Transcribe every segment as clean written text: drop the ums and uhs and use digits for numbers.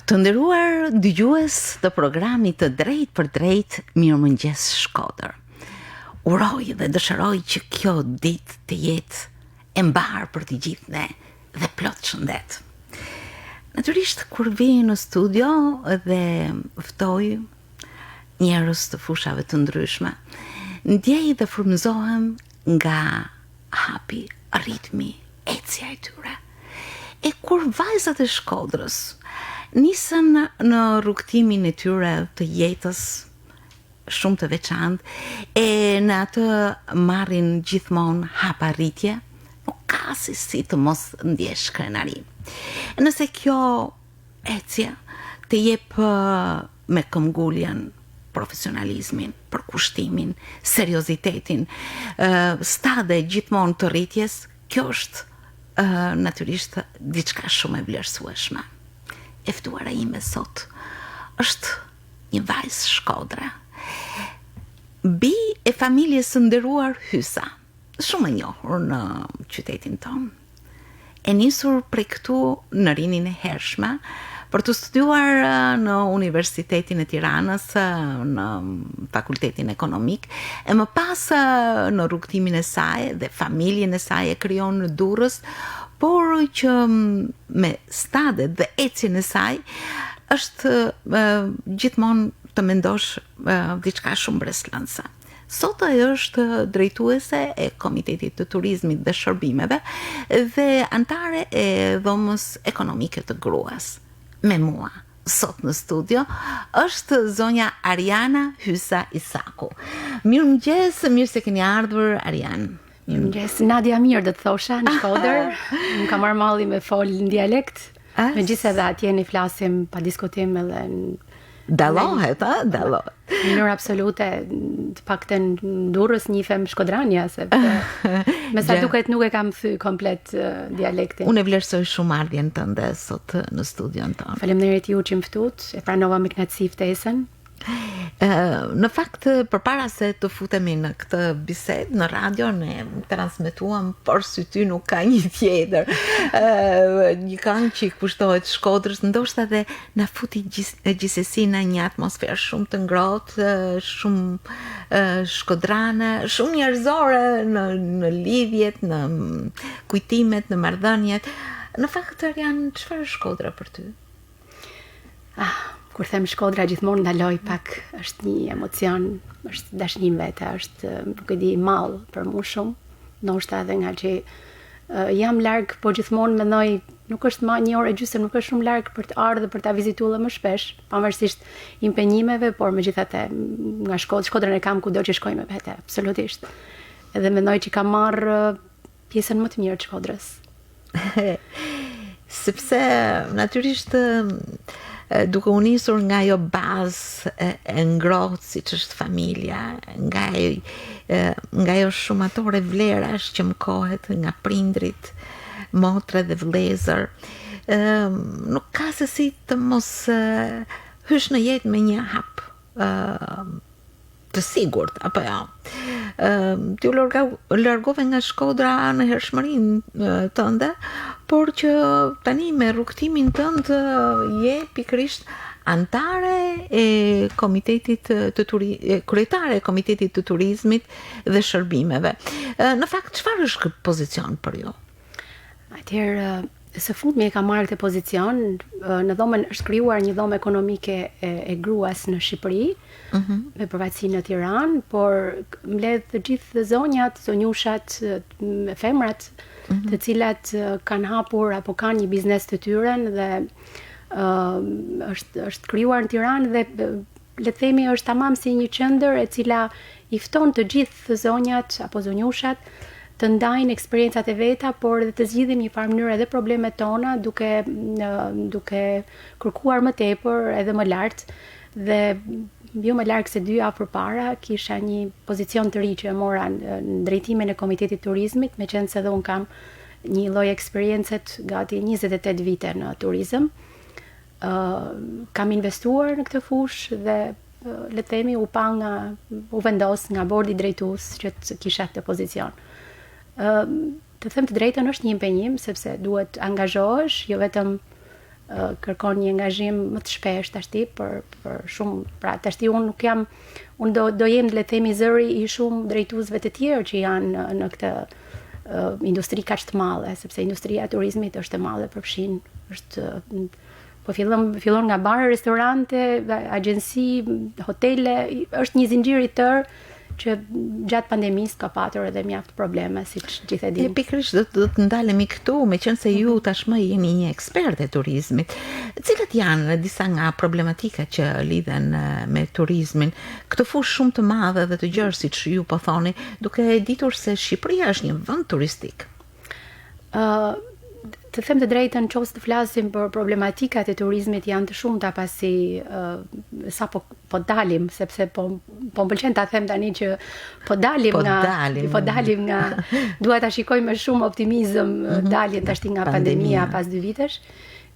Të nderuar dëgjues të programit të Drejt për Drejt, Mirëmëngjes Shkodër. Uroj dhe dëshiroj që kjo ditë të jetë e mbar për të gjithë ne dhe plot shëndet. Natyrisht kur vi në studio dhe ftoj njerëz të fushave të ndryshme, ndjej dhe frymëzohem nga hapi, ritmi, ecja e tyre. E kur vajzat e Shkodrës nisën në rrugtimin e tyre të jetës shumë të veçantë e në atë marrin gjithmonë haparritje, nuk ka si të mos ndjesh krenari. Nëse kjo ecje të jep me këmbguljen profesionalizmin, përkushtimin, seriozitetin, stade gjithmonë të rritjes, kjo është natyrisht diçka shumë e vlerësueshme. E ftuara ime sot është një vajzë Shkodra, bi e familjes së nderuar Hysa, shumë e njohur në qytetin tonë. E nisur prej këtu në rinin e hershme për të studiuar në Universitetin e Tiranës, në Fakultetin Ekonomik, e më pas në rrugtimin e saj dhe familjen e saj e krijon në Durrës, por që me stadet dhe ecjen e saj është gjithmonë të mendosh diçka shumë breslënse. Sot ajo është drejtuese e Komitetit të Turizmit dhe Shërbimeve dhe antare e Dhomës Ekonomike të Gruas. Me mua sot në studio është zonja Ariana Hysa Isaku. Mirëmëngjes, mirë se keni ardhur, Arian. Mirëmëngjes, Nadia mirë do të thosha në Shkodër. Më kam marrë malli me fol në dialekt. Megjithëse edhe atje ne flasim pa diskutim edhe dallohet, dallohet. Në mënyrë absolute, të paktën Durrës njifem shkodrania, sepse me sa duket nuk e kam thy komplet dialektin. Unë e vlerësoj shumë ardhjen tënde sot në studion tonë. Faleminderit ju që më ftut, e pranova me kënaqësi ftesën. Në fakt, përpara se të futemi në këtë bisedë në radio, ne transmetuam, por sy ty nuk ka një tjetër. Një këngë që i kushtohet Shkodrës, ndoshta dhe na futi gjithsesi në një atmosferë shumë të ngrohtë, shumë shkodrane, shumë njerëzore në lidhjet, në kujtimet, në marrëdhëniet. Në fakt, janë çfarë Shkodra për ty? Kur them Shkodra gjithmonë ndaloj pak, është një emocion, është dashni vete, është nuk e di mall për mua shumë, ndoshta edhe nga që jam larg, po gjithmonë mendoj nuk është më një orë e gjysmë, nuk është shumë larg për të ardhur dhe për ta vizituar më shpesh, pavarësisht impenjimeve, por megjithatë nga Shkodrën e kam kudo që shkoj me vete, absolutisht. Edhe mendoj që kam marr pjesën më të mirë të Shkodrës. Sepse natyrisht duke u nisur nga ajo bazë e ngrohtë siç është familja, nga ajo shumatore vlerash që mëkohet nga prindrit, motre dhe vëllezër, nuk ka se si të mos hysh në jetë me një hap të sigurt, apo jo. Ti u largove nga Shkodra në hershmërinë tënde, por që tani me rrugtimin tënd je pikërisht antare e Komitetit kryetare e Komitetit të Turizmit dhe Shërbimeve. Në fakt, çfarë është ky pozicion për ju? Atëherë, së fundmi e kam marrë këtë pozicion, në dhomën është krijuar një dhomë ekonomike e gruas në Shqipëri, me përfaqësi në Tiranë, por mbledh të gjithë zonjat, zonjushat, femrat, të cilat kanë hapur apo kanë një biznes të tyre dhe është krijuar në Tiranë dhe le të themi është tamam si një qendër e cila i fton të gjithë zonjat apo zonjushat të ndajnë eksperiencat e veta, por edhe të zgjidhim një farë mënyrë edhe problemet tona duke kërkuar më tepër edhe më lart dhe jo më larg se 2 javë përpara kisha një pozicion të ri që e mora në drejtimin e Komitetit të Turizmit, meqense edhe un kam një lloj eksperiencet gati 28 vite në turizëm. Kam investuar në këtë fushë dhe le të themi u vendos nga bordi drejtues që të kisha këtë pozicion. Të them të drejtën është një impenjim sepse duhet angazhohesh, jo vetëm kërkon një angazhim më të shpesh tashti për shumë, pra tashti unë do jem le të themi zëri i shumë drejtuesve të tjerë që janë në këtë industri kaq të madhe, sepse industria e turizmit është e madhe, përfshin, është po fillon nga bare, restorante, agjenci, hotele, është një zinxhir i tërë që gjatë pandemisë ka patur edhe mjaft probleme, siç gjithë e dinë. Pikërisht do të ndalemi këtu, meqense ju tashmë jeni një ekspert e turizmit. Cilat janë disa nga problematikat që lidhen me turizmin? Këtë fushë shumë të madhe dhe të gjerë, siç ju po thoni, duke ditur se Shqipëria është një vend turistik. Të them të drejtën, nëse të flasim për problematikat e turizmit janë të shumta pasi sa po dalim, sepse po m'pëlqen ta them tani që po dalim nga dua ta shikoj me shumë optimizëm daljen tash nga pandemia pas 2 vitesh.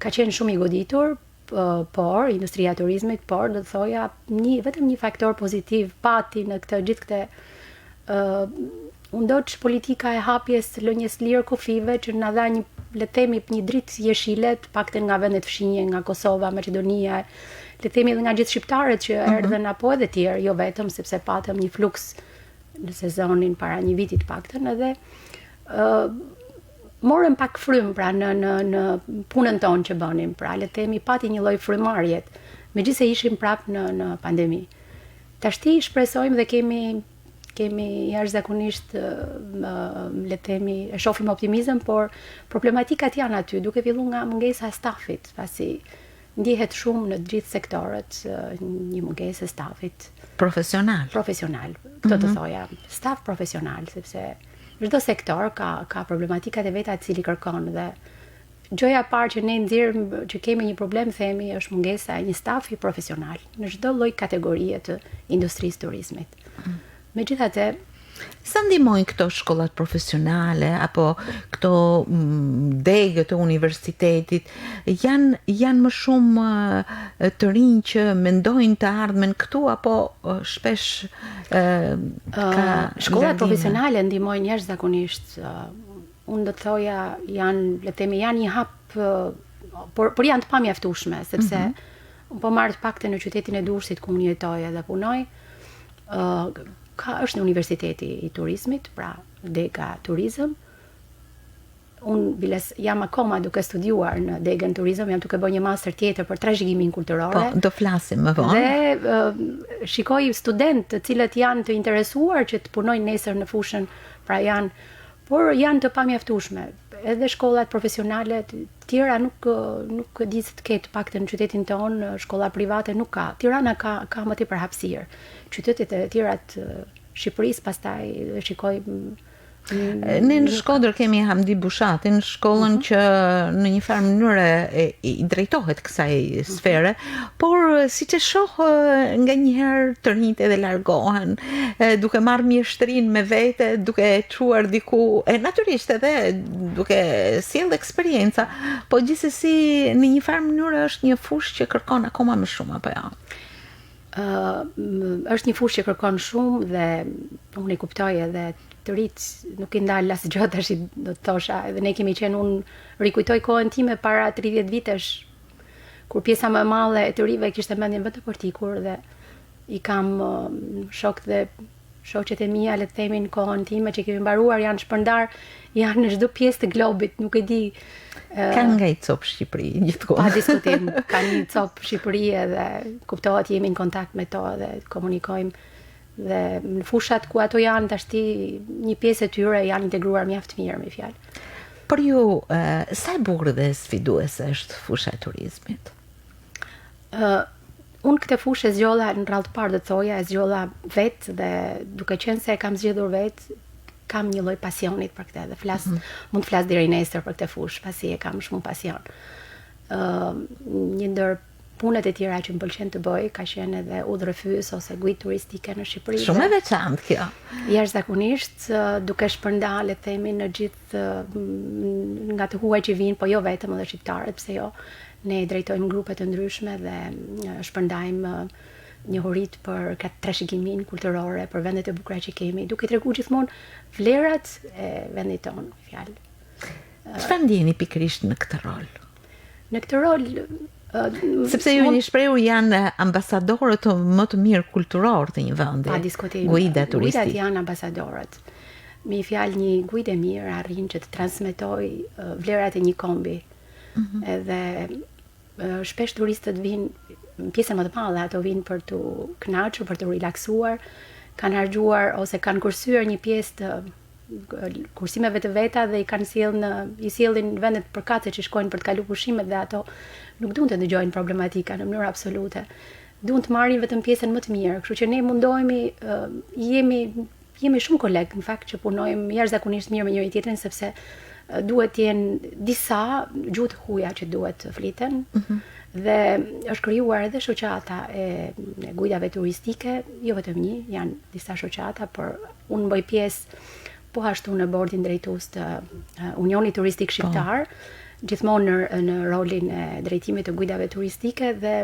Ka qenë shumë i goditur, por industria e turizmit, por do të thoja vetëm një faktor pozitiv pati në gjithë këtë u ndoq politika e hapjes lënjes lirë kufive që na dha le të themi një dritë jeshile, paktën nga vendet fshinje, nga Kosova, Maqedonia, le të themi edhe nga gjithë shqiptarët që erdhën apo edhe tjerë, jo vetëm sepse patëm një fluks në sezonin para një viti të paktën, edhe morëm pak frym pra në punën tonë që bënim, pra le të themi pati një lloj frymarrje, megjithëse ishim prapë në pandemi. Tashti shpresojmë dhe kemi jashtëzakonisht le të themi e shohim optimizëm, por problematikat janë aty, duke filluar nga mungesa e stafit, pasi ndihet shumë në të gjithë sektorët një mungesë e stafit profesional. Këtë të thoja, staf profesional, sepse çdo sektor ka problematikat e veta të cili kërkon, dhe gjëja e parë që ne nxjerrim që kemi një problem, themi, është mungesa e një stafi profesional në çdo lloj kategorie të industrisë turizmit. Megjithatë, sa ndihmojnë këto shkollat profesionale apo këto degët e universitetit? Janë më shumë të rinj që mendojnë të ardhmen këtu, apo shpesh shkollat profesionale ndihmojnë jashtëzakonisht. Unë do të thoja janë, le të themi, janë një hap, por janë të pamjaftueshme, sepse unë po marr të paktën në qytetin e Durrësit ku unë jetoj dhe punoj, është në Universiteti i Turizmit, pra dega turizëm. Unë biles jam akoma duke studiuar në degën turizëm, jam duke bërë një master tjetër për trashëgimin kulturore. Po, do flasim më vonë. Dhe shikoj studentë të cilët janë të interesuar që të punojnë nesër në fushën, pra por janë të pamjaftueshme. Edhe shkollat profesionale të tjera nuk di se të ketë, paktën në qytetin tonë, shkolla private nuk ka. Tirana ka më tepër hapësirë. Qytetet e tjera të Shqipërisë pastaj shikoj. Ne në Shkodër kemi Hamdi Bushatin, shkollën që në një farë mënyrë i drejtohet kësaj sfere, por siç e shoh nganjëherë të rinjt edhe largohen, duke marrë mjeshtrin me vete, duke çuar diku, natyrisht edhe duke sjellë eksperjenca, po gjithsesi në një farë mënyrë është një fushë që kërkon akoma më shumë, apo jo? Është një fushë që kërkon shumë dhe unë e kuptoj edhe të rit nuk i ndal asgjë tash, do të thosha, edhe ne kemi qenë, unë rikujtoj kohën time para 30 vitesh kur pjesa më e madhe e të rive kishte mendjen vetë për tikur, dhe i kam shokët dhe shoqet e mia, le të themi, në kohën time që kemi mbaruar janë shpërndar, janë në çdo pjesë të globit, nuk e di. Kanë nga i copë Shqipëri gjithkohë. Pa diskutim, kanë një copë Shqipëri dhe kuptohet jemi në kontakt me to dhe komunikojmë, dhe në fushat ku ato janë tashti një pjesë e tyre janë integruar mjaft mirë, me fjalë. Por ju, sa e bukur dhe sfiduese është fusha e turizmit? Unë këtë fushë e zgjolla në radhë parë, të thoja, e zgjolla vetë, dhe duke qenë se e kam zgjedhur vetë, kam një lloj pasionit për këtë, dhe mund të flas deri nesër për këtë fushë, pasi e kam shumë pasion. Një ndër punët e tjera që më pëlqen të bëj ka qenë edhe udhërrefys ose guid turistike në Shqipëri. Shumë e veçantë kjo. Jashtëzakonisht, duke shpërndar, le të themi, në gjithë nga të huaj që vinë, po jo vetëm edhe shqiptarët, pse jo. Ne drejtojmë grupe të ndryshme dhe shpërndajmë njohuritë për trashëgimin kulturore, për vendet e bukura që kemi, duke treguar gjithmonë vlerat e vendit tonë, fjalë. Çfarë ndjeni pikërisht në këtë rol? Në këtë rol sepse ju një shprehur janë ambasadorët më të mirë kulturor të një vendi. Pa diskutim. Guida turistik. Guidat janë ambasadorët. Me fjalë një guide mirë arrin që të transmetoj vlerat e një kombi. Edhe shpesh turistët vinë, pjesën më të madhe ato vinë për të kënaqur, për të relaksuar, kanë harxuar ose kanë kursyer një pjesë të kursimeve të veta dhe i sjellin vendet përkatëse që shkojnë për të kaluar pushimet dhe ato nuk duan të dëgjojnë problematika në mënyrë absolute. Duan të marrin vetëm pjesën më të mirë, kështu që ne mundohemi jemi shumë kolegë në fakt që punojmë jashtëzakonisht mirë me njëri tjetrin sepse duhet të jenë disa gjuhë të huaja që duhet të fliten. Dhe është krijuar edhe shoqata e guidave turistike, jo vetëm një, janë disa shoqata, por unë bëj pjesë po ashtu në bordin drejtues të Unionit Turistik Shqiptar, gjithmonë në rolin e drejtimit të guidave turistike dhe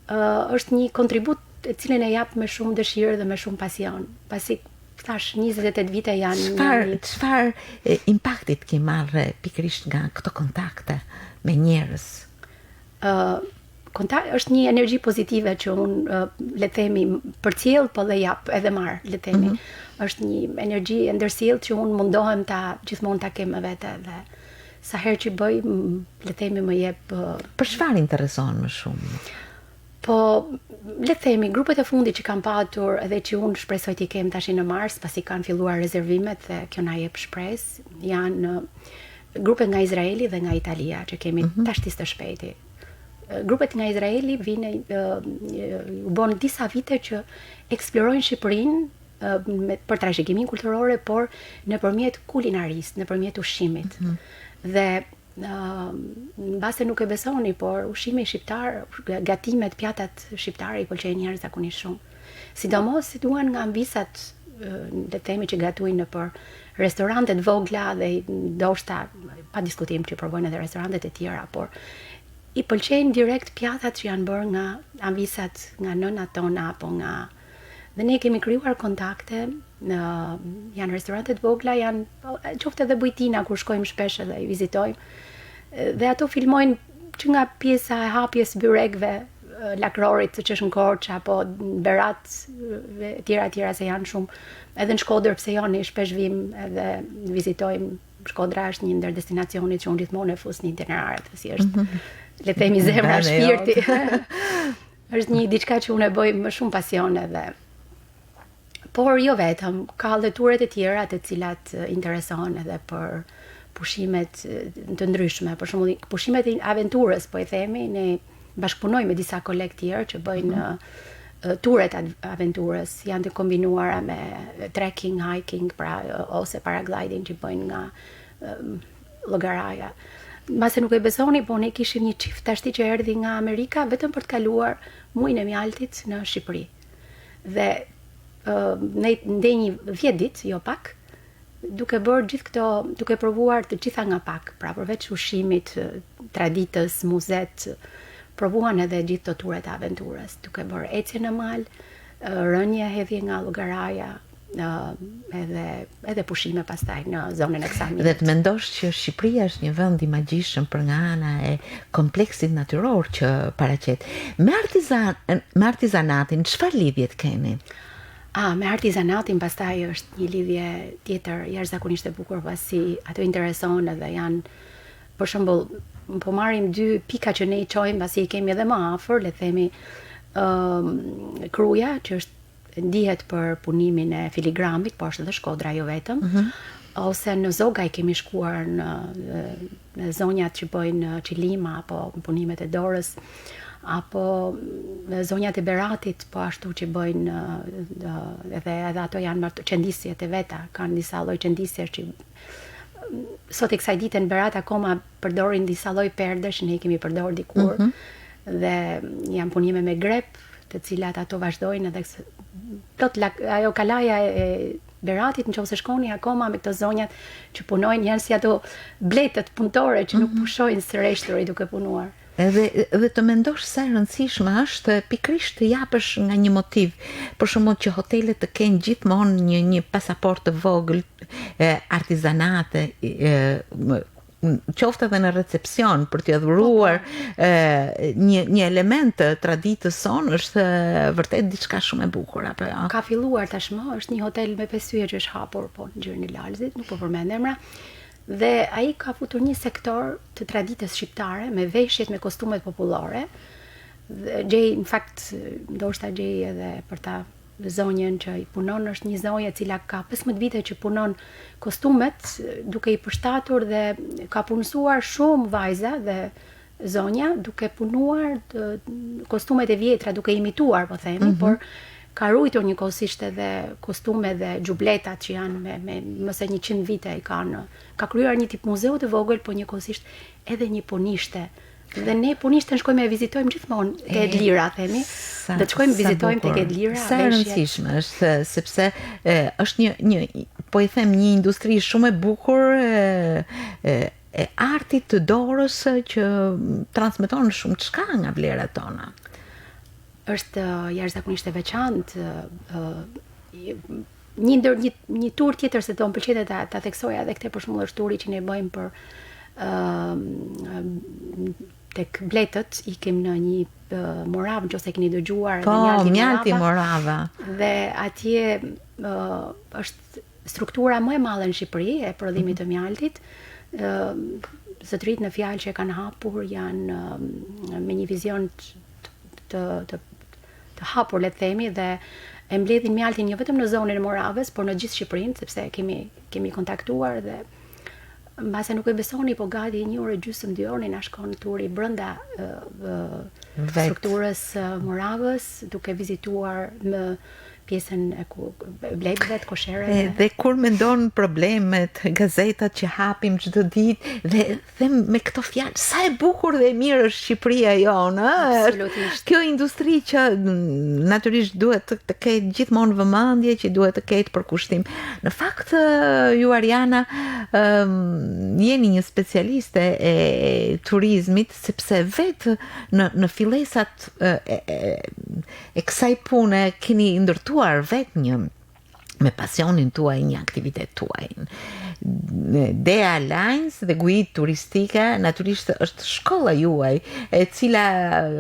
është një kontribut e cilin e jap me shumë dëshirë dhe me shumë pasion. Pasi thash 28 vite janë çfarë impaktit ke marrë pikërisht nga këto kontakte me njerëz? Është një energji pozitive që unë le të themi përcjell po dhe jap edhe marr, le të themi. Është një energji e ndërsjellë që unë mundohem gjithmonë ta kem me vete dhe sa herë që bëj, le të themi më jep. Për çfarë intereson më shumë? Po, le të themi, grupet e fundit që kam patur edhe që unë shpresoj t'i kem tash në mars, pasi kanë filluar rezervimet dhe kjo na jep shpresë, janë grupet nga Izraeli dhe nga Italia që kemi tash të shpejti. Grupet nga Izraeli vinë u bën disa vite që eksplorojnë Shqipërinë për trashëgiminë kulturore, por nëpërmjet kulinarisë, nëpërmjet ushqimit. Dhe mbase nuk e besoni, por ushqimi shqiptar, gatimet, pjatat shqiptare i pëlqejnë njerëz zakonisht shumë. Sidomos si duan nga ambisat, le të themi që gatuin nëpër restorantet vogla dhe ndoshta pa diskutim që provojnë edhe restorantet e tjera, por i pëlqejnë direkt pjatat që janë bërë nga ambisat, nga nënat tona apo nga. Dhe ne kemi krijuar kontakte, janë restorantet vogla, janë qoftë edhe Bujtina kur shkojmë shpesh edhe i vizitojmë. Dhe ato filmojnë që nga pjesa e hapjes byrekëve, lakrorit që është në Korçë apo në Berat, tjera se janë shumë. Edhe në Shkodër pse jo, ne shpesh vim edhe vizitojmë. Shkodra është një ndër destinacionet që unë gjithmonë e fus në itineraret, si është le të themi zemra, shpirti. Është një diçka që unë e bëj me shumë pasion edhe. Por jo vetëm, ka edhe turet e tjera të cilat intereson edhe për pushimet të ndryshme. Për shembull, pushimet e aventurës, po i themi, ne bashkëpunojmë me disa kolegë tjerë që bëjnë turet aventurës, janë të kombinuara me trekking, hiking, pra ose paragliding që bëjnë nga llogaraja. Mbase nuk e besoni, po ne kishim një çift tashti që erdhi nga Amerika vetëm për të kaluar muajin e mjaltit në Shqipëri. Dhe ne ndenjë 10 ditë, jo pak, duke bërë gjithë këto, duke provuar të gjitha nga pak, pra përveç ushqimit, traditës, muzet, provuan edhe gjithë të turet e aventurës, duke bërë ecje në mal, rënje hedhje nga llogaraja, edhe pushime pastaj në zonën e kësaj. Dhe të mendosh që Shqipëria është një vend i magjishëm për nga ana e kompleksit natyror që paraqet. Me artizanatin, çfarë lidhje keni? Me artizanatin pastaj është një lidhje tjetër jashtëzakonisht e bukur, pasi ato intereson edhe janë, për shembull, po marrim 2 pika që ne i çojmë, pasi i kemi edhe më afër, le të themi Kruja, që është ndihet për punimin e filigramit, po është edhe Shkodra jo vetëm. Ose në Zogaj kemi shkuar në zonjat që bëjnë qilima apo punimet e dorës, apo zonjat e Beratit, po ashtu që bëjnë edhe ato janë qendisjet e veta, kanë disa lloj qendisjesh që sot e kësaj dite në Berat akoma përdorin disa lloj perdesh, ne i kemi përdorur dikur, dhe janë punime me grep, të cilat ato vazhdojnë edhe ajo kalaja e Beratit, nëse shkoni akoma me këto zonjat që punojnë, janë si ato bletët punëtore që nuk pushojnë sëreshturi duke punuar. Edhe të mendosh sa e rëndësishme është pikërisht të japësh nga një motiv. Për shembull që hotelet të kenë gjithmonë një pasaport të vogël artizanate, qoftë edhe në recepcion për t'ia dhuruar një element të traditës son është vërtet diçka shumë e bukur apo jo? Ka filluar tashmë, është një hotel me 5 yje që është hapur po në Gjirin e Lalzit, nuk po përmend emra. Dhe ai ka futur një sektor të traditës shqiptare me veshjet me kostumet popullore. Gjej, në fakt, ndoshta gjej edhe për ta zonjën që i punon, është një zonjë e cila ka 15 vite që punon kostumet, duke i përshtatur dhe ka punësuar shumë vajza dhe zonja, duke punuar kostumet e vjetra, duke imituar, po themi, por ka ruajtur njëkohësisht edhe kostume dhe xhubletat që janë me mëse 100 vite i kanë. Ka krijuar një tip muzeu të vogël, po njëkohësisht edhe një punishte. Dhe ne punishten shkojmë e vizitojmë gjithmonë te Edlira, themi. Dhe të shkojmë vizitojmë tek Edlira. Sa e rëndësishme është, sepse është një po i them një industri shumë e bukur e artit të dorës që transmeton shumë çka nga vlerat tona. Është jashtëzakonisht e veçantë. Një tur tjetër se do më pëlqente ta theksoja edhe këtë për shembull është turi që ne bëjmë për tek Bletët, ikim në një Moravë, nëse keni dëgjuar Mjalti Morava. Dhe atje është struktura më e madhe në Shqipëri e prodhimit të mjaltit. Zotërit në fjalë që kanë hapur janë me një vizion të hapur, le të themi, dhe e mbledhin mjaltin jo vetëm në zonën e Moravës, por në gjithë Shqipërinë, sepse kemi kontaktuar dhe mbase nuk e besoni, po gati 1 orë e gjysmë 2 orë na shkon turi brenda strukturës Moravës, duke vizituar në pjesën e Blegëve, Koshereve. Dhe kur mendon problemet, gazetat që hapim çdo ditë dhe them me këto fjalë, sa e bukur dhe e mirë është Shqipëria jonë, Absolutisht. Kjo industri që natyrisht duhet të ketë gjithmonë vëmendje, që duhet të ketë përkushtim. Në fakt, ju Ariana jeni një specialiste e turizmit, sepse vetë në fillesat e kësaj pune keni ndërtuar vetë me pasionin tuaj një aktivitet tuaj. Dea Lines dhe Guid Turistike natyrisht është shkolla juaj, e cila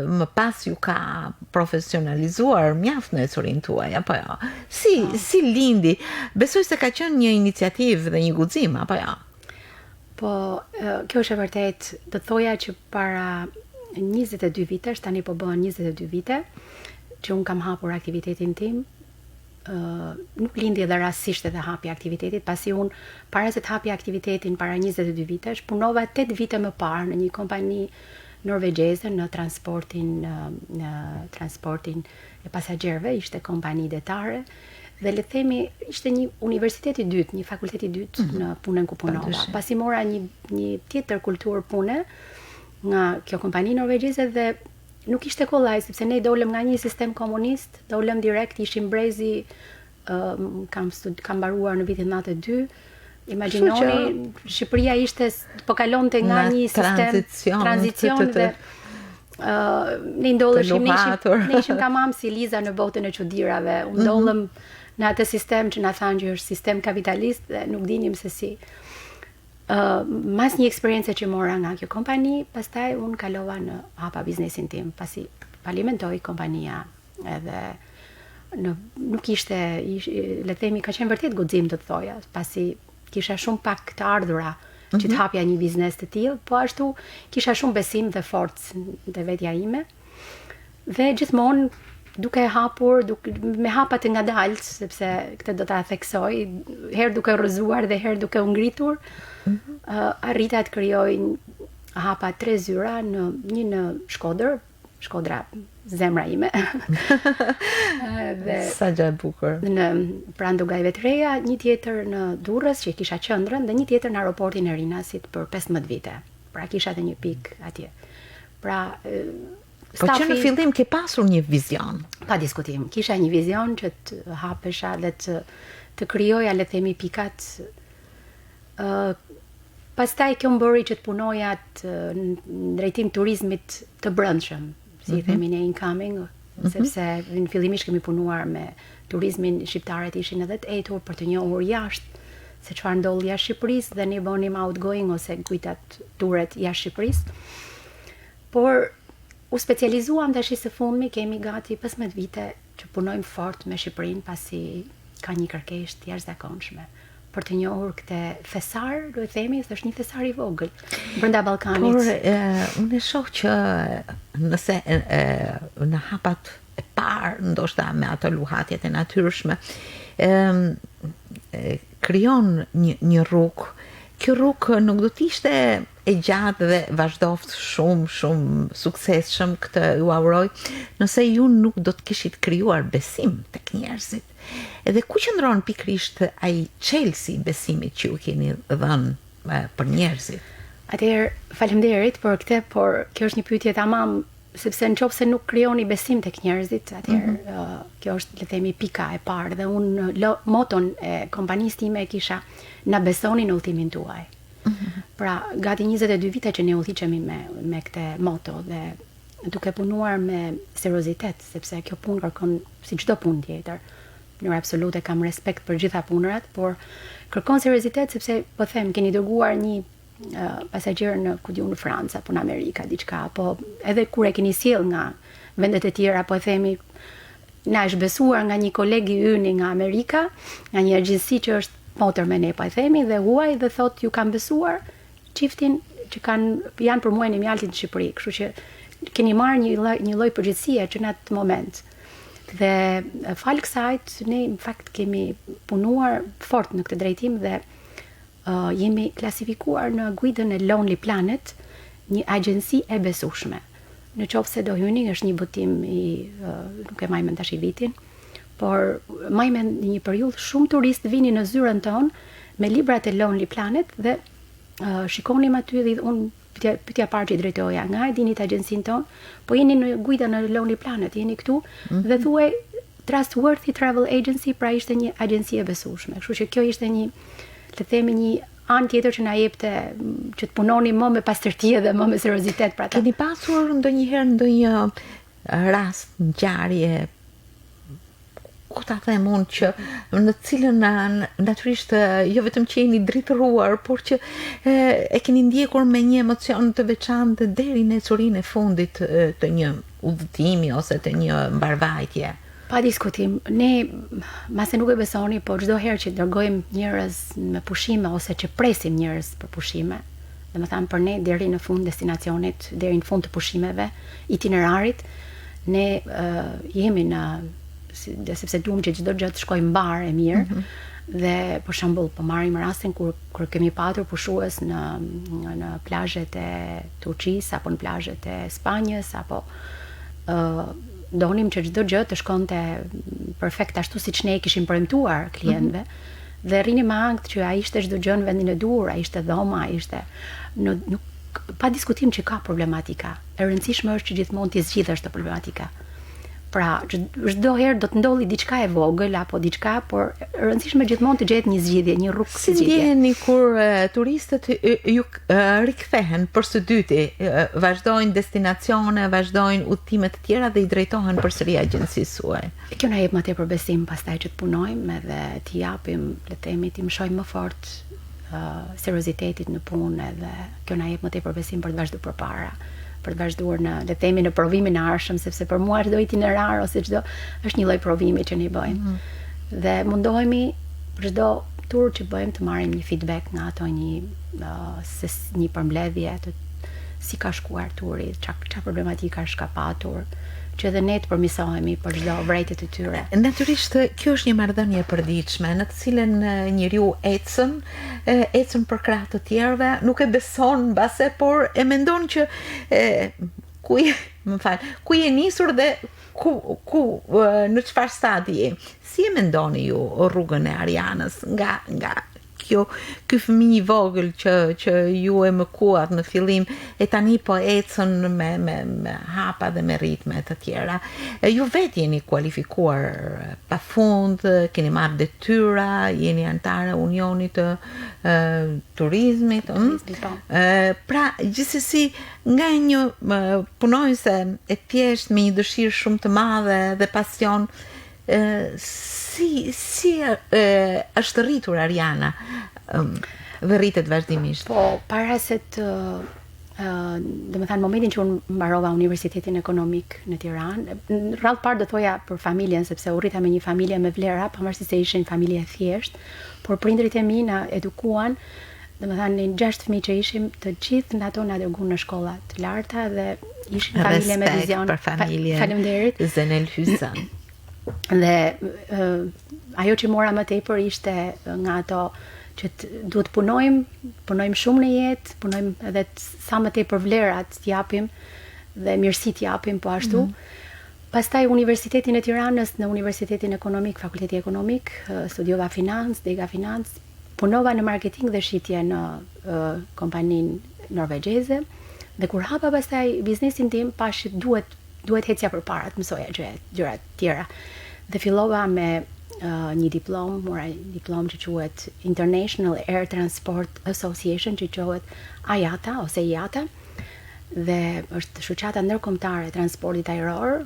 më pas ju ka profesionalizuar mjaft në ecurin tuaj, apo jo? Si lindi? Besoj se ka qenë një iniciativë dhe një guxim, apo jo? Po, kjo është e vërtet, të thoja që para 22 vitesh, tani po bëhen 22 vite, që unë kam hapur aktivitetin tim, nuk lindi edhe rastësisht edhe hapi aktivitetit, pasi unë para se të hapi aktivitetin para 22 vitesh, punova 8 vite më parë në një kompani norvegjeze në transportin e pasagjerëve, ishte kompani detare, dhe le të themi ishte një universitet i dytë, një fakultet i dytë në punën ku punova. Pasi mora një tjetër kulturë pune nga kjo kompani norvegjeze dhe nuk ishte kollaj, sepse ne dolëm nga një sistem komunist, dolëm direkt, ishim brezi, kam mbaruar në vitin 92, imagjinoni, Shqipëria ishte, po kalonte nga një sistem tranzicion dhe ne ndodheshim, ne ishim tamam si Liza në botën e çuditërave, u ndollëm në atë sistem që na thanë që është sistem kapitalist dhe nuk dinim se si. Mas një eksperiencë që mora nga kjo kompani, pastaj unë kalova në hapa biznesin tim, pasi falimentoi kompania edhe nuk ishte, le të themi, ka qenë vërtet guxim të thoja, pasi kisha shumë pak të ardhura që të hapja një biznes të tillë, po ashtu kisha shumë besim dhe forcë te vetja ime. Dhe gjithmonë duke hapur, me hapa të ngadalt, sepse këtë do ta theksoj, herë duke rrëzuar dhe herë duke u ngritur, arrita të krijoj hapa 3 zyra, një në Shkodër, Shkodra zemra ime. Dhe sa gjë e bukur. Në pranë Dugajve të Reja, një tjetër në Durrës që kisha qendrën dhe një tjetër në aeroportin e Rinasit për 15 vite. Pra kisha edhe një pikë atje. Pra po që në fillim ke pasur një vizion. Pa diskutim. Kisha një vizion që të hapesha dhe të krijoja, le të themi, pikat. Pastaj kjo më bëri që të punoja në drejtim turizmit të brendshëm, si themi ne incoming, sepse fillimisht kemi punuar me turizmin, shqiptarët ishin edhe të etur për të njohur jashtë, se çfarë ndodh jashtë Shqipërisë dhe ne bënim outgoing ose kujtat turet jashtë Shqipërisë. Por u specializuam tash së fundmi, kemi gati 15 vite që punojmë fort me Shqipërinë pasi ka një kërkesë të jashtëzakonshme për të njohur këtë thesar, duhet themi, se është një thesar i vogël brenda Ballkanit. Por unë shoh që nëse në hapat e parë, ndoshta me ato luhatjet e natyrshme, krijon një rrugë. Kjo rrugë nuk do të ishte e gjatë dhe vazhdoft shumë suksesshëm, këtë ju auroj, nëse ju nuk do të kishit krijuar besim tek njerëzit. Edhe ku qëndron pikërisht ai çelësi i besimit që ju keni dhënë për njerëzit? Atëherë, faleminderit për këtë, por kjo është një pyetje tamam, sepse nëse nuk krijoni besim tek njerëzit, atëherë kjo është, le të themi, pika e parë, dhe unë moton e kompanisë time e kisha na besoni në udhëtimin tuaj. Pra, gati 22 vite që ne udhëhiqemi me këtë moto dhe duke punuar me seriozitet, sepse kjo punë kërkon si çdo punë tjetër. Në mënyrë absolute kam respekt për gjitha punërat, por kërkon seriozitet sepse po them, keni dërguar një pasagjer në në Francë apo në Amerika diçka, apo edhe kur e keni sjell nga vendet e tjera, po e themi, na është besuar nga një kolegi yni nga Amerika, nga një agjenci që është motor me ne, po e themi, dhe huaj dhe thot ju kam besuar çiftin që janë për muajin e mjaltit në Shqipëri, kështu që keni marrë një lloj përgjegjësie që në atë moment. Dhe fal kësaj ne në fakt kemi punuar fort në këtë drejtim dhe jemi klasifikuar në guidën e Lonely Planet, një agjenci e besueshme. Në qoftë se do hyni, është një botim nuk e majmen tash i vitin, por majmen një periudhë shumë turistë vinin në zyrën tonë me librat e Lonely Planet dhe shikonim aty dhe unë pyetja parë që i drejtoja, nga e dinit agjencinë tonë, po jeni në guidën e Lonely Planet, jeni këtu dhe thuaj Trustworthy Travel Agency, pra ishte një agjenci e besueshme. Kështu që kjo ishte një, le të themi, një anë tjetër që na jepte që të punoni më me pastërti dhe më me seriozitet për ata. Keni pasur ndonjë rast, ngjarje, ku ta them unë, që në cilën natyrisht jo vetëm që jeni dritëruar, por që e keni ndjekur me një emocion të veçantë deri në ecurinë e fundit të një udhëtimi ose të një mbarvajtje? Pa diskutim, ne mase nuk e besoni, po çdo herë që dërgojmë njerëz me pushime ose që presim njerëz për pushime, domethënë për ne deri në fund destinacionit, deri në fund të pushimeve, itinerarit, ne jemi sepse duam që çdo gjë të shkojë mbar e mirë. Dhe për shembull, po marrim rastin kur kemi patur pushues në plazhet e Turqisë apo në plazhet e Spanjës, apo donim që çdo gjë të shkonte perfekt ashtu siç ne kishim premtuar klientëve. Dhe rrini me ankth që ai ishte çdo gjë në vendin e duhur, ai ishte dhoma, ai ishte pa diskutim që ka problematika. E rëndësishme është që gjithmonë të zgjidhesh të problematika. Pra, çdo herë do të ndodhi diçka e vogël apo diçka, por e rëndësishme gjithmonë të gjetë një zgjidhje, një rrugë si zgjidhje. Si ndjeheni kur turistët ju rikthehen për së dyti, vazhdojnë destinacione, vazhdojnë udhëtime të tjera dhe i drejtohen përsëri agjencisë suaj? Kjo na jep më tepër besim pastaj që të punojmë edhe të japim, le të themi, të mshojmë më fort seriozitetit në punë, edhe kjo na jep më tepër besim për të vazhduar përpara, për të vazhduar në, le të themi, në provimin e ardhshëm, sepse për mua çdo itinerar ose çdo është një lloj provimi që ne bëjmë. Dhe mundohemi për çdo tur që bëjmë të marrim një feedback nga ato, një përmbledhje të si ka shkuar turi, çfarë problematika është ka patur, që edhe ne të përmirësohemi për çdo vërejtje të tyre. Natyrisht, kjo është një marrëdhënie e përditshme, në të cilën njeriu ecën për krah të tjerëve, nuk e beson mbase, por e mendon që ku je nisur dhe në çfarë stadie. Si e mendoni ju rrugën e Arianës nga ky fëmijë i vogël që ju e mëkuat në fillim e tani po ecën me hapa dhe me ritme të tjera. Ju vetë jeni kualifikuar pafund, keni marrë detyra, jeni anëtare e Unionit të Turizmit. Pra, gjithsesi, nga një punonjëse e thjesht me një dëshirë shumë të madhe dhe pasion, si është rritur Ariana dhe rritet vazhdimisht? Po, para se të dhe më thanë, momentin që unë mbarova Universitetin Ekonomik në Tiranë, në radhë parë do thoja për familjen, sepse u rrita me një familje me vlera, pavarësisht se ishin familje thjesht, por prindrit e mi na edukuan, dhe më thanë, në 6 fëmijë që ishim, të gjithë në ato na dërguan në shkolla të larta dhe ishin familje me vizion. Respekt për familjen. Faleminderit. Zenel Hysan. Dhe ajo që mora më tepër ishte nga ato që duhet punojmë shumë në jetë, punojmë edhe sa më tepër vlerat t'japim dhe mirësi t'japim po ashtu. Pastaj Universitetin e Tiranës, në Universitetin Ekonomik, Fakulteti Ekonomik, studiova financë, dega financë, punova në marketing dhe shitje në kompaninë norvegjeze, dhe kur hapa pastaj biznesin tim, pash duhet hecja përpara të mësoja gjëra tjera. Dhe fillova me një diplom, mora diplom që quhet International Air Transport Association, që quhet IATA ose IATA, dhe është shoqata ndërkombëtare e transportit ajror.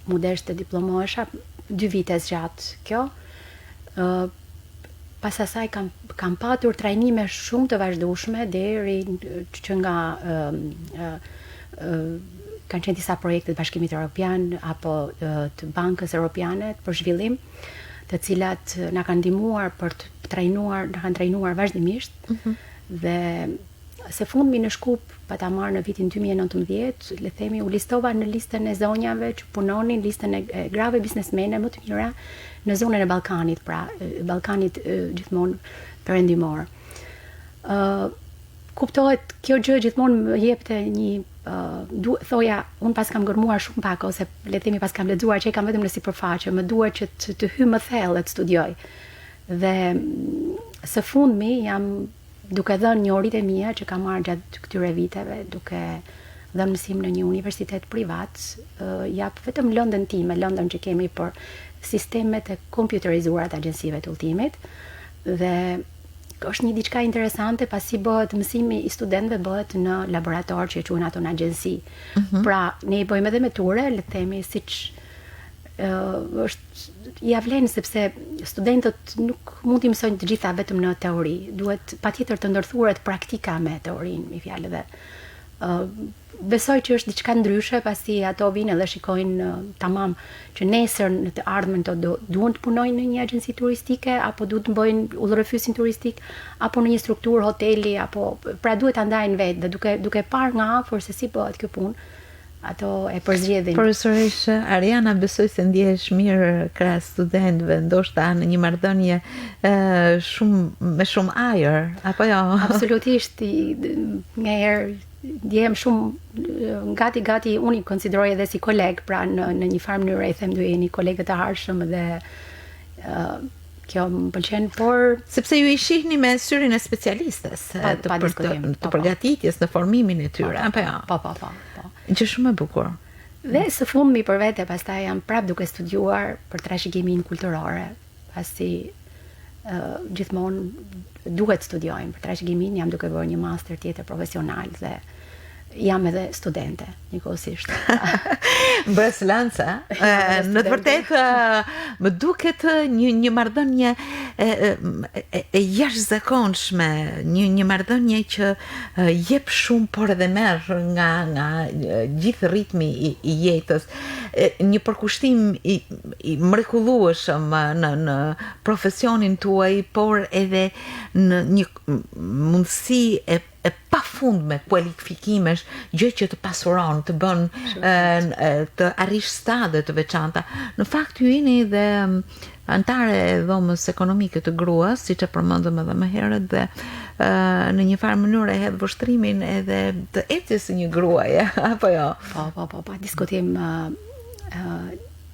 Mu desh të diplomohesha 2 vite zgjat kjo. Pas asaj kam patur trajnime shumë të vazhdueshme deri që nga kanë qenë disa projekte të Bashkimit Evropian apo të Bankës Europiane për zhvillim, të cilat na kanë ndihmuar për të kanë trajnuar vazhdimisht. Dhe se fundmi në Shkup, pa ta marrë në vitin 2019, le themi u listova në listën e zonjave që punonin, listën e grave biznesmene më të mira në zonën e Ballkanit, pra Ballkanit gjithmonë perëndimor. Kuptohet, kjo gjë gjithmonë më jepte një thoja, unë pas kam gërmuar shumë pak, ose le themi pas kam lexuar që kam vetëm në sipërfaqe, më duhet që të hyj më thellë të studioj. Dhe së fundmi jam duke dhënë një oritë e mia që kam marrë gjatë këtyre viteve, duke dhënë mësim në një universitet privat, jap vetëm lëndën time, lëndën që kemi për sistemet e kompjuterizuara të agjensive të udhëtimit, dhe është një diçka interesante pasi bëhet mësimi i studentëve bëhet në laborator që e quhen ato në agjensi. Pra ne i bëjmë edhe me ture, le të themi, siç është ja vlen, sepse studentët nuk mund t'i mësojnë të gjitha vetëm në teori. Duhet patjetër të ndërthuret praktika me teorinë, me fjalë, dhe besoj që është diçka ndryshe, pasi ato vinë dhe shikojnë tamam që nesër në të ardhmen duan të punojnë në një agjenci turistike, apo duhet të bëjnë udhërrëfysin turistik, apo në një strukturë hoteli, apo pra duhet ta ndajnë vetë, dhe duke parë nga afër se si bëhet kjo punë, ato e përzgjedhin. Profesorish Ariana, besoj se ndjehesh mirë krahas studentëve, ndoshta në një marrëdhënie me shumë ajër, apo jo? Absolutisht, ngaherë ndjehem shumë gati unë i konsideroj edhe si koleg, pra në një farë mënyrë i them do jeni kolegë të harshëm, dhe kjo më pëlqen, por sepse ju i shihni me syrin e specialistes të përgatitjes në formimin e tyre, apo jo? Po. Që shumë e bukur. Dhe së fundmi për vete, pastaj jam prap duke studiuar për trashëgiminë kulturore, pasi gjithmonë duhet studiojmë për trashëgiminë, jam duke bërë një master tjetër profesional dhe jam edhe studente, njëkohësisht. Braslanca, në të vërtetë më duket një marrëdhënie e jashtëzakonshme, një marrëdhënie që jep shumë por edhe merr nga gjithë ritmi i jetës, një përkushtim i mrekullueshëm në profesionin tuaj, por edhe në një mundësi e pafundme kualifikimesh, gjë që të pasuron, të bën të arrish stade të veçanta. Në fakt ju jeni dhe antare e dhomës ekonomike të gruas, siç e përmendëm edhe më herët, dhe në një farë mënyrë e hedh vështrimin edhe të ecjes së një gruaje, apo jo? Po, diskutim.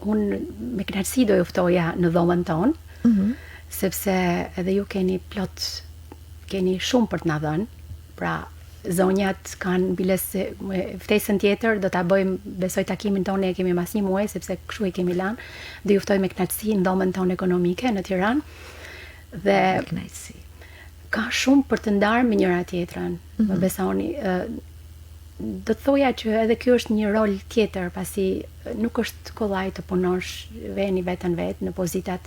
Unë me kënaqësi do ju ftoja në dhomën tonë, sepse edhe ju keni shumë për të na dhënë. Pra, zonjat kanë ftesën tjetër, do ta bëjmë, besoj takimin tonë e kemi mas një muaj, sepse kështu i kemi lanë, dhe ju ftoj me kënaqësi në dhomën tonë ekonomike në Tiranë. Dhe ka shumë për të ndarë me njëra tjetrën, më besoni. do të thoja që edhe kjo është një rol tjetër, pasi nuk është kollaj të punosh veni vetën vetë në pozitat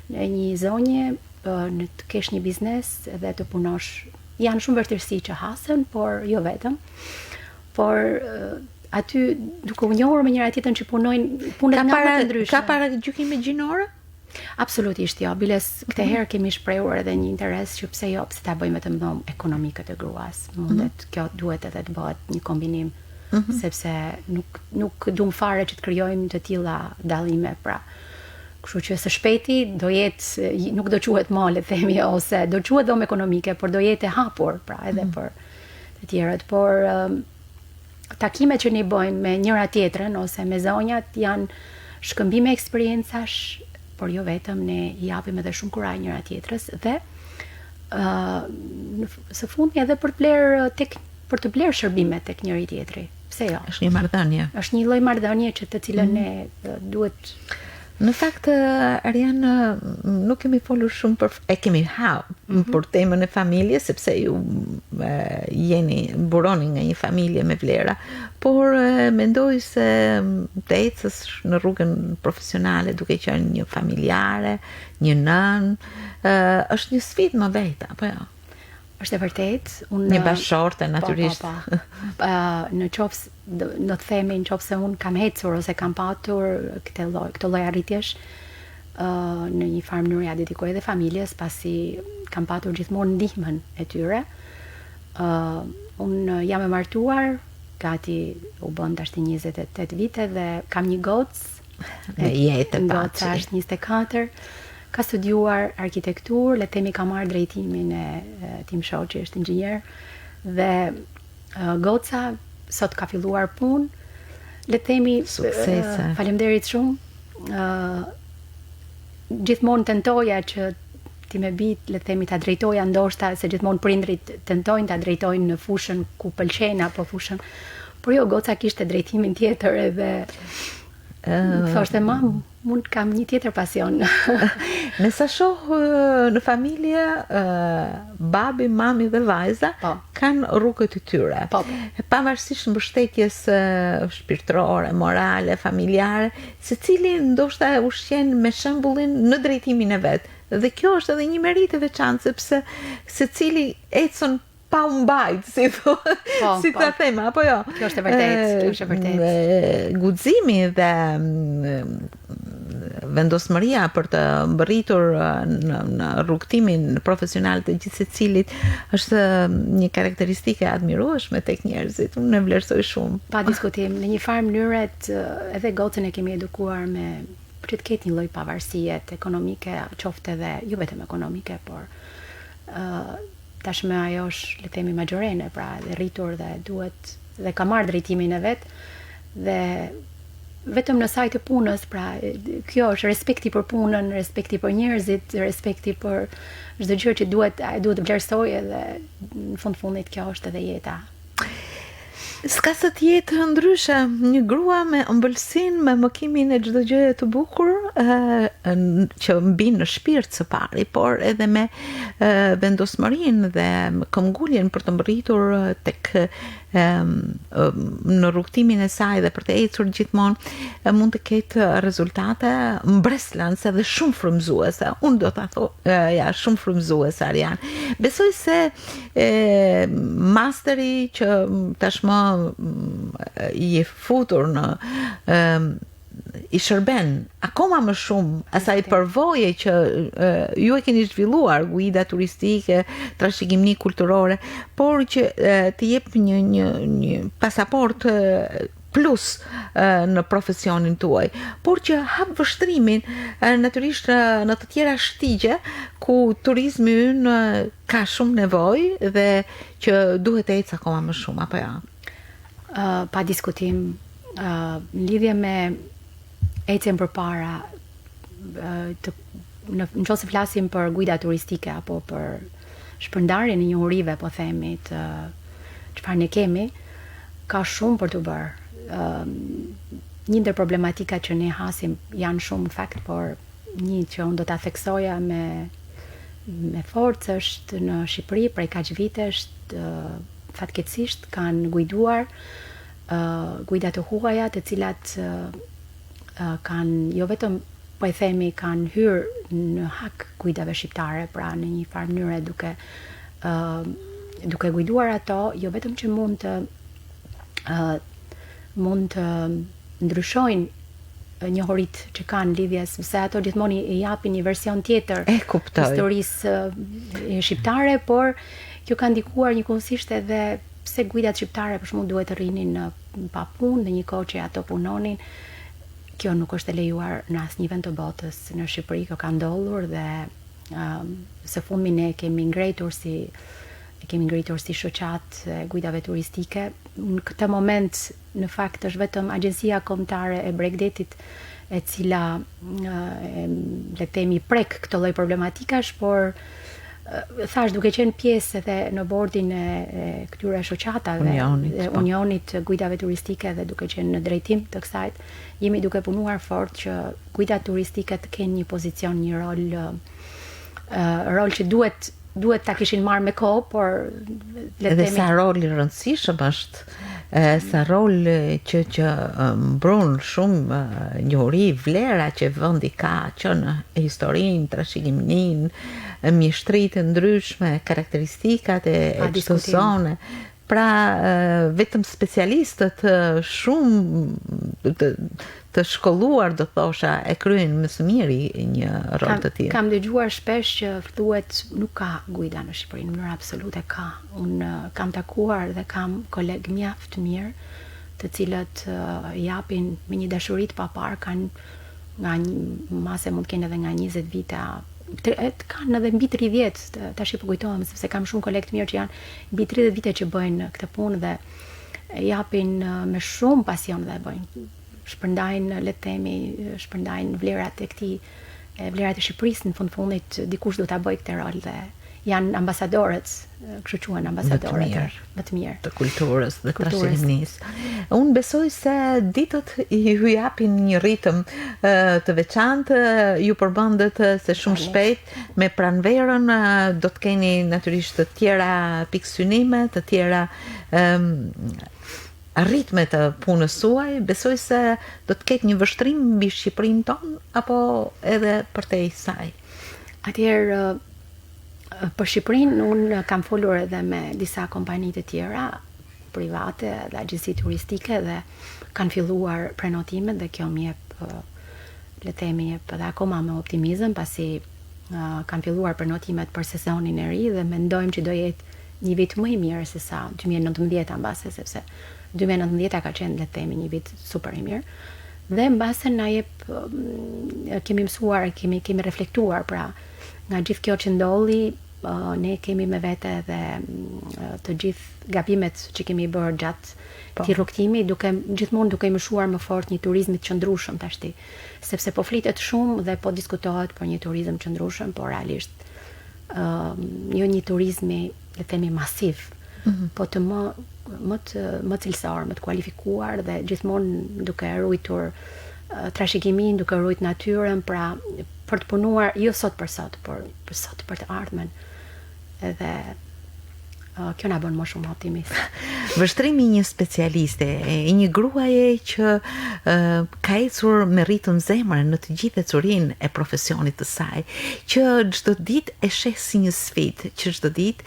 në një zonje, në të kesh një biznes edhe të punosh. Janë shumë vështirësi që hasen, por jo vetëm. Por aty duke u njohur me njëra tjetrën që punojnë punet nga më të ndryshme. Ka para gjykime gjinore? Absolutisht jo. Biles këtë herë kemi shprehur edhe një interes që pse jo, pse ta bëjmë të mëdhom ekonomikët e gruas. Mundet kjo duhet edhe të bëhet një kombinim, sepse nuk duam fare që të krijojmë të tilla dallime, pra. Kështu që së shpejti do jetë, nuk do quhet më, le të themi, ose do quhet dhomë ekonomike, por do jetë e hapur, pra, edhe për të tjerët. Por takimet që ne bëjmë me njëra tjetrën ose me zonjat janë shkëmbime eksperiencash, por jo vetëm, ne i japim edhe shumë kuraj njëra tjetrës dhe së fundi edhe për të bler shërbime tek njëri tjetri. Pse jo? Është një marrëdhënie. Është një lloj marrëdhënie që të cilën ne duhet. Në fakt, Ariane, nuk kemi folur shumë kemi për temën e familje, sepse ju buroni nga një familje me vlera, por mendoj se të ecës në rrugën profesionale duke qenë një familjare, një nën, është një sfidë më veta, apo jo? Është e vërtet. Një bashorte, natyrisht. Në qofs, do të themi, në qofse unë kam hecur ose kam patur këtë lloj arritjesh, në një farë mënyrë ja dedikoj edhe familjes, pasi kam patur gjithmonë ndihmën e tyre. Unë jam e martuar, gati u bën tash 28 vite dhe kam një gocë. Goca është 24. Ka studiuar arkitektur, le të themi ka marrë drejtimin e Tim Shoqi, është inxhinier, dhe goca sot ka filluar punë, le të themi suksese. Faleminderit shumë. Gjithmonë tentoja që ti me bit, le të themi, ta drejtoja, ndoshta se gjithmonë prindrit tentojnë ta drejtojnë në fushën ku pëlqen apo fushën. Por jo, goca kishte drejtimin tjetër edhe thoshte mam, mund kam një tjetër pasion. Nësa shoh në familje, babi, mami dhe vajza kanë rrugët e tyre. Pavarësisht mbështetjes shpirtërore, morale, familjare, secili ndoshta ushqen me shembullin në drejtimin e vet. Dhe kjo është edhe një merit e veçantë, sepse secili ecën pa u mbajt, si ta them, apo jo? Kjo është e vërtet. Guximi dhe vendosmëria për të mbërritur në rrugtimin profesional të gjithë secilit është një karakteristike admirueshme tek njerëzit. Unë e vlerësoj shumë. Pa diskutim, në një farë mënyrë edhe gocën e kemi edukuar me që të ketë një lloj pavarësie ekonomike, qoftë edhe jo vetëm ekonomike, por tashmë ajo është, le të themi, majorene, pra, dhe rritur dhe duhet dhe ka marrë drejtimin e vet dhe vetëm në sajt të punës, pra, kjo është respekti për punën, respekti për njerëzit, respekti për çdo gjë që duhet vlerësoj, dhe në fundit kjo është edhe jeta. S'ka së tjetë ndryshe, një grua me ëmbëlsinë, me mëkimin e çdo gjëje të bukur që mbin në shpirt së pari, por edhe me vendosmërinë dhe këmbguljen për të mbërritur tek në rrugtimin e saj dhe për të ecur gjithmonë, mund të ketë rezultate mbreslënse dhe shumë frymëzuese. Unë do ta thoj, shumë frymëzuese, Arian. Besoj se masteri që tashmë i e futur në i shërben akoma më shumë asaj përvoje që ju e keni zhvilluar, guida turistike, trashëgimni kulturore, por që të jep një pasaport plus në profesionin tuaj, por që hap vështrimin natyrisht në të tjera shtigje ku turizmi ynë ka shumë nevojë dhe që duhet të ecë akoma më shumë, apo ja? Pa diskutim, në lidhje me ecjen përpara, në qoftë se flasim për guida turistike apo për shpërndarjen e njohurive, po themi, të çfarë ne kemi, ka shumë për të bërë. Një ndër problematikat që ne hasim janë shumë në fakt, por një që unë do ta theksoja me forcë është në Shqipëri prej kaq vitesh fatkeqësisht kanë guiduar guida të huaja, të cilat kanë jo vetëm po e themi kanë hyrë në hak guidave shqiptare, pra në një farë mënyrë duke guiduar ato, jo vetëm që mund të ndryshojnë njohurit që kanë lidhjes, se ato gjithmonë i japin një version tjetër historisë shqiptare, por kjo ka ndikuar njëkohësisht edhe pse guidat shqiptare për shembull duhet të rrinin pa punë në një kohë që ato punonin. Kjo nuk është e lejuar në asnjë vend të botës. Në Shqipëri kjo ka ndodhur dhe së fundmi ne kemi ngritur si shoqat guidave turistike. Në këtë moment në fakt është vetëm Agjencia Kombëtare e Bregdetit e cila le të themi prek këtë lloj problematikash, por thash duke qenë pjesë edhe në bordin e këtyre shoqatave, Unionit Guidave Turistike, dhe duke qenë në drejtim të kësajt, jemi duke punuar fort që guidat turistike të kenë një pozicion, një rol që duhet ta kishin marrë me kohë, por edhe sa rol i rëndësishëm është, sa rol që mbron shumë njohuri, vlera që vendi ka që në historinë, trashëgiminë, mjeshtritë ndryshme, karakteristikat e çdo zone. Pra vetëm specialistët shumë të shkolluar, do thosha, e kryen më së miri një rol të tillë. Kam dëgjuar shpesh që thuhet nuk ka guida në Shqipëri, në mënyrë absolute ka. Unë kam takuar dhe kam kolegë mjaft mirë, të cilët japin me një dashuri të papar, kanë nga mase mund të kenë edhe nga 20 vite, kanë edhe mbi 30, tash po kujtohem sepse kam shumë kolegë të mirë që janë mbi 30 vite që bëjnë këtë punë dhe japin me shumë pasion dhe bëjnë. Shpërndajnë, le të themi, shpërndajnë vlerat e vlerat e Shqipërisë, në fundit dikush do ta bëjë këtë rol dhe janë ambasadorët, kështu quhen ambasadorët më të mirë të kulturës dhe trashëgimisë. Unë besoj se ditët ju japin një ritëm të veçantë, ju përmendet se shumë shpejt me pranverën do të keni natyrisht të tjera pikësynime, të tjera ritme të punës suaj. Besoj se do të ketë një vështrim mbi Shqipërinë tonë apo edhe përtej saj. Atëherë për Shqipërinë unë kam folur edhe me disa kompani të tjera private dhe agjenci turistike dhe kanë filluar prenotimet dhe kjo më jep le të themi edhe akoma me optimizëm pasi kanë filluar prenotimet për sezonin e ri dhe mendojmë që do jetë një vit më i mirë se sa 2019 mbase, sepse 2019 ka qenë, le të themi, një vit super i mirë. Dhe mbase na jep kemi mësuar, kemi reflektuar, pra nga gjithë kjo që ndolli, ne kemi me vete dhe të gjithë gabimet që kemi bërë gjatë këtij rrugtimi, gjithmonë duke mëshuar më fort një turizmit qëndrueshëm tashti, sepse po flitet shumë dhe po diskutohet për një turizëm qëndrueshëm, por realisht jo një turizmi, le të themi, masiv, po të më cilësor, më të kualifikuar dhe gjithmonë duke ruajtur trashëgimin, duke ruajtur natyrën, pra për të punuar jo sot për sot, por për sot për të ardhmen. Edhe kjo na bën më shumë optimist. Vështrimi i një specialiste, i një gruaje që ka ecur me rritën zemrën në të gjithë ecurinë e profesionit të saj, që çdo ditë e sheh si një sfidë, që çdo ditë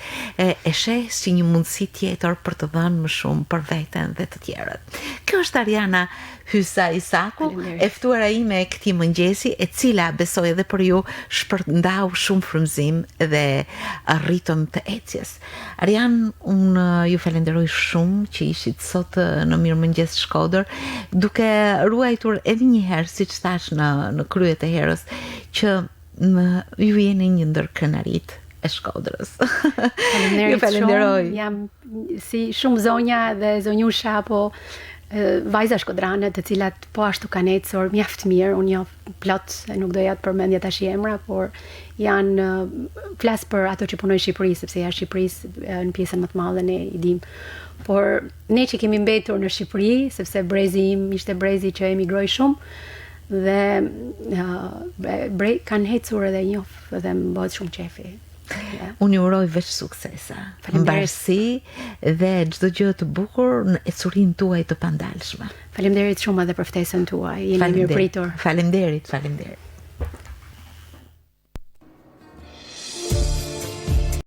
e sheh si një mundësi tjetër për të dhënë më shumë për veten dhe të tjerët. Kjo është Ariana Hysa Isaku, e ftuara ime këtij mëngjesi, e cila besoj edhe për ju shpërndau shumë frymëzim dhe ritëm të ecjes. Arian, unë ju falenderoj shumë që ishit sot në Mirëmëngjes Shkodër, duke ruajtur edhe një herë, siç thash në kryet e herës, që ju jeni një ndër krenarit e Shkodrës. Ju falenderoj. Jam si shumë zonja dhe zonjusha apo vajza shkodrane të cilat po ashtu kanë ecur mjaft mirë, unë jo plot, nuk doja të përmendja tash emra, por janë flas për ato që punojnë në Shqipëri, sepse jashtë Shqipërisë në pjesën më të madhe ne i dim. Por ne që kemi mbetur në Shqipëri, sepse brezi im ishte brezi që emigroi shumë dhe kanë ecur edhe njoh dhe më bëhet shumë qefi. Unë ju uroj veç suksesa, mbarësi dhe çdo gjë të bukur në ecurinë tuaj të pandalshme. Faleminderit shumë edhe për ftesën tuaj. Jeni mirëpritur. Faleminderit.